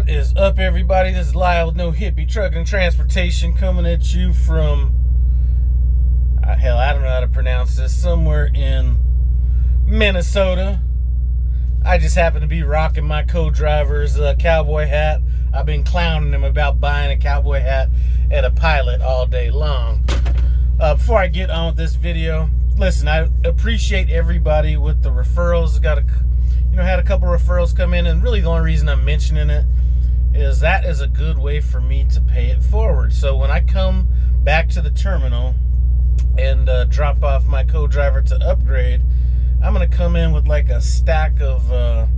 What is up, everybody? This is Lyle with No Hippie Trucking and Transportation, coming at you from hell, I don't know how to pronounce this, somewhere in Minnesota. I just happen to be rocking my co-driver's cowboy hat. I've been clowning him about buying a cowboy hat at a Pilot all day long. Before I get on with this video, listen, I appreciate everybody with the referrals. Had a couple referrals come in, and really the only reason I'm mentioning it is that is a good way for me to pay it forward. So when I come back to the terminal and drop off my co-driver to upgrade, I'm gonna come in with like a stack of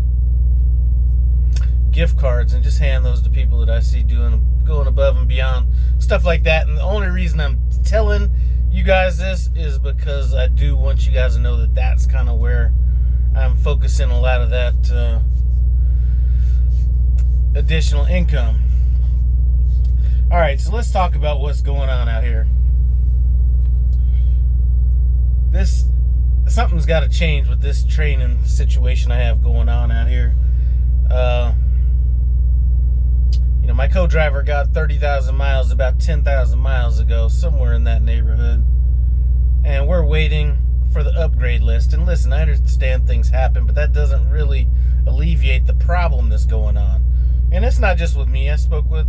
gift cards and just hand those to people that I see going above and beyond, stuff like that. And the only reason I'm telling you guys this is because I do want you guys to know that that's kind of where I'm focusing a lot of that additional income. All right, so let's talk about what's going on out here. Something's got to change with this training situation I have going on out here. My co-driver got 30,000 miles about 10,000 miles ago, somewhere in that neighborhood, and we're waiting for the upgrade list. And listen, I understand things happen, but that doesn't really alleviate the problem that's going on. And it's not just with me. I spoke with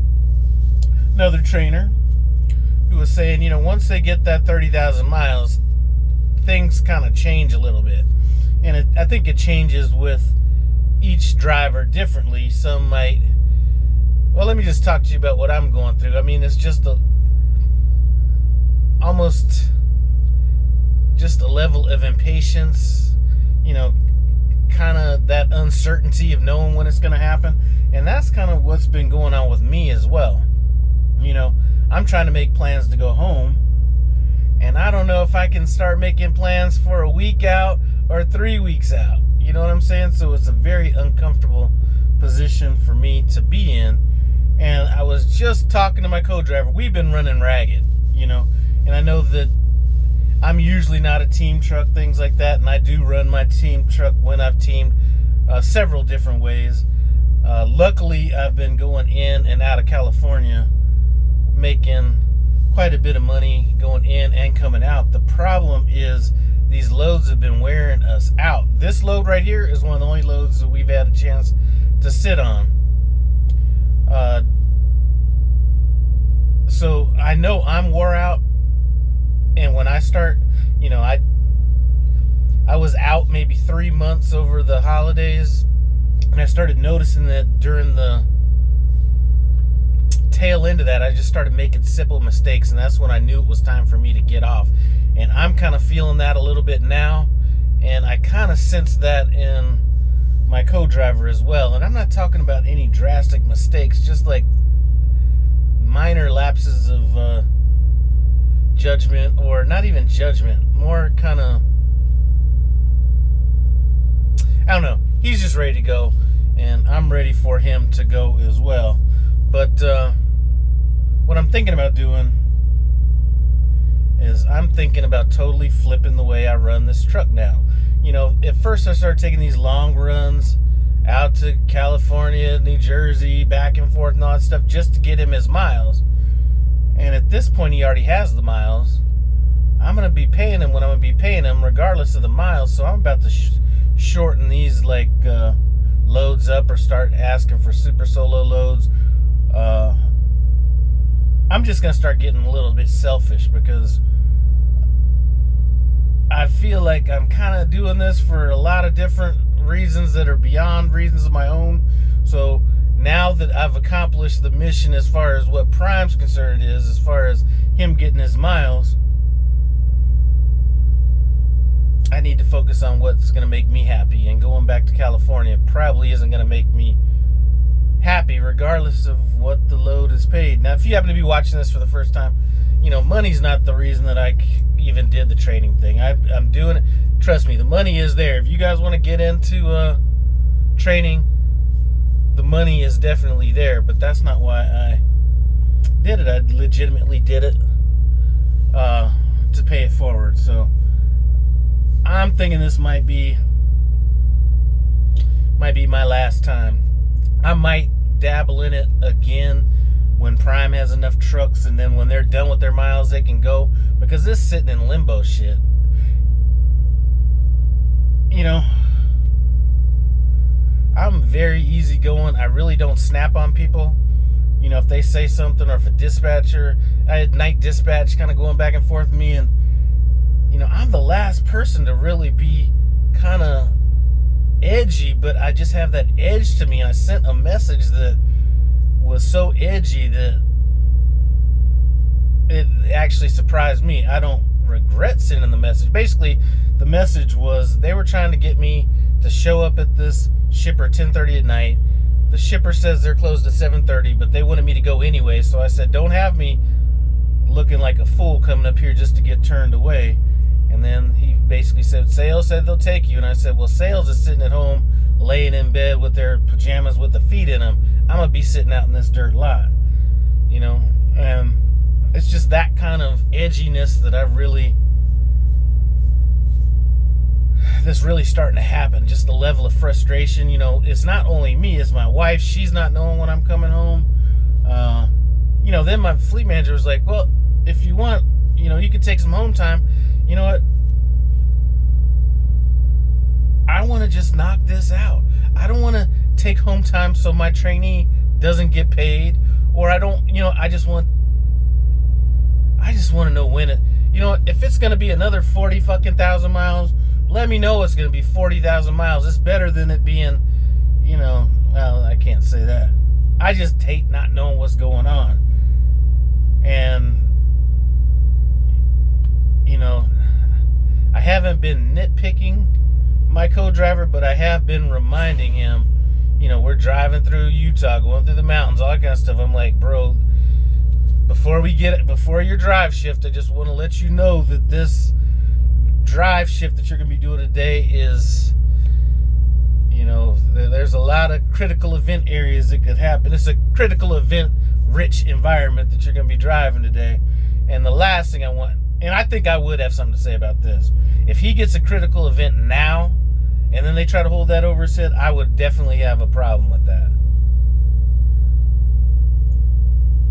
another trainer who was saying, once they get that 30,000 miles, things kind of change a little bit. And I think it changes with each driver differently. Some might... Well, let me just talk to you about what I'm going through. I mean, it's just almost a level of impatience, kind of that uncertainty of knowing when it's going to happen. And that's kind of what's been going on with me as well. I'm trying to make plans to go home, and I don't know if I can start making plans for a week out or 3 weeks out. You know what I'm saying? So it's a very uncomfortable position for me to be in. And I was just talking to my co-driver. We've been running ragged, and I know that I'm usually not a team truck, things like that, and I do run my team truck when I've teamed several different ways. Luckily, I've been going in and out of California, making quite a bit of money going in and coming out. The problem is these loads have been wearing us out. This load right here is one of the only loads that we've had a chance to sit on. So I know I'm wore out, and when I start, I was out maybe 3 months over the holidays, and I started noticing that during the tail end of that, I just started making simple mistakes, and that's when I knew it was time for me to get off. And I'm kind of feeling that a little bit now, and I kind of sense that in my co-driver as well. And I'm not talking about any drastic mistakes, just like minor lapses of judgment, or not even judgment, more kind of, I don't know. He's just ready to go, and I'm ready for him to go as well. But what I'm thinking about doing is I'm thinking about totally flipping the way I run this truck now. At first I started taking these long runs out to California, New Jersey, back and forth and all that stuff just to get him his miles. And at this point, he already has the miles. I'm going to be paying him when I'm going to be paying him, regardless of the miles. So I'm about to shorten these loads up, or start asking for super solo loads. I'm just going to start getting a little bit selfish, because I feel like I'm kind of doing this for a lot of different reasons that are beyond reasons of my own. So now that I've accomplished the mission as far as what Prime's concerned is, as far as him getting his miles, I need to focus on what's going to make me happy. And going back to California probably isn't going to make me happy, regardless of what the load is paid. Now, if you happen to be watching this for the first time, money's not the reason that I even did the training thing. I'm doing it. Trust me, the money is there. If you guys want to get into training, the money is definitely there, but that's not why I did it. I legitimately did it to pay it forward. So I'm thinking this might be my last time. I might dabble in it again when Prime has enough trucks, and then when they're done with their miles, they can go, because this is sitting in limbo shit. You know, I'm very easygoing. I really don't snap on people. You know, if they say something, or if a dispatcher, I had night dispatch kind of going back and forth with me, and, you know, I'm the last person to really be kind of edgy, but I just have that edge to me. I sent a message that was so edgy that it actually surprised me. I don't regret sending the message. Basically, the message was they were trying to get me to show up at this shipper 10:30 at night. The shipper says they're closed at 7:30, but they wanted me to go anyway, so I said, don't have me looking like a fool coming up here just to get turned away. And then he basically said, Sales said they'll take you. And I said, well, Sales is sitting at home laying in bed with their pajamas with the feet in them. I'm going to be sitting out in this dirt lot, you know. And it's just that kind of edginess that that's really starting to happen. Just the level of frustration, you know. It's not only me, it's my wife. She's not knowing when I'm coming home. You know, then my fleet manager was like, well, if you want, you know, you could take some home time. You know what? I want to just knock this out. I don't want to take home time so my trainee doesn't get paid, or I don't, you know, I just want to know when it, you know, if it's going to be another 40 fucking thousand miles, let me know it's going to be 40,000 miles. It's better than it being, you know, well, I can't say that. I just hate not knowing what's going on. And, you know, I haven't been nitpicking my co-driver, but I have been reminding him, you know, we're driving through Utah, going through the mountains, all that kind of stuff. I'm like, bro, before your drive shift, I just want to let you know that this drive shift that you're going to be doing today is, you know, there's a lot of critical event areas that could happen. It's a critical event rich environment that you're going to be driving today. And the last thing I want, and I think I would have something to say about this, if he gets a critical event now and then they try to hold that over his head, I would definitely have a problem with that.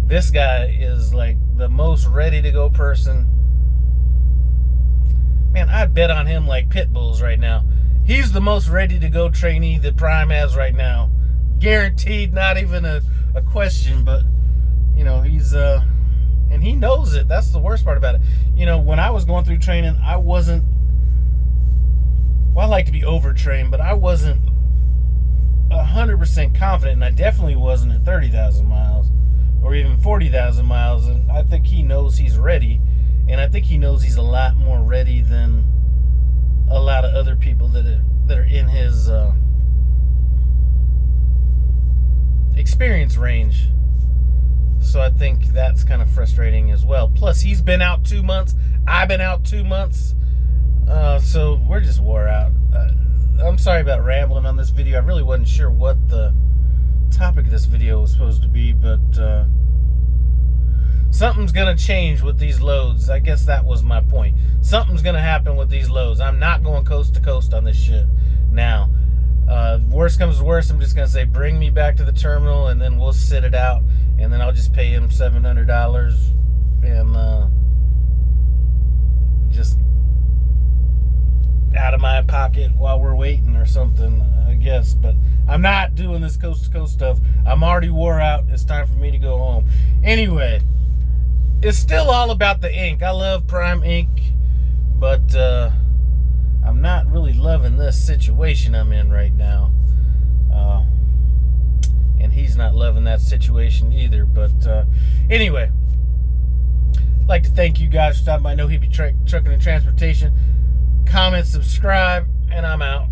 This guy is like the most ready to go person. Man, I'd bet on him like pit bulls right now. He's the most ready to go trainee that Prime has right now. Guaranteed, not even a question, but, you know, he's, and he knows it. That's the worst part about it. You know, when I was going through training, I wasn't, well, I like to be overtrained, but I wasn't 100% confident, and I definitely wasn't at 30,000 miles or even 40,000 miles. And I think he knows he's ready, and I think he knows he's a lot more ready than a lot of other people that are in his experience range. So I think that's kind of frustrating as well. Plus, he's been out 2 months. I've been out 2 months. So we're just wore out. I'm sorry about rambling on this video. I really wasn't sure what the topic of this video was supposed to be, but something's going to change with these loads. I guess that was my point. Something's going to happen with these loads. I'm not going coast to coast on this shit now. Worst comes to worst, I'm just going to say, bring me back to the terminal, and then we'll sit it out, and then I'll just pay him $700 and just out of my pocket while we're waiting or something, I guess. But I'm not doing this coast to coast stuff. I'm already wore out. It's time for me to go home. Anyway, it's still all about the ink. I love Prime Ink, but I'm not really loving this situation I'm in right now. And he's not loving that situation either. But anyway, I'd like to thank you guys for stopping by. I know he'd be trucking and transportation. Comment, subscribe, and I'm out.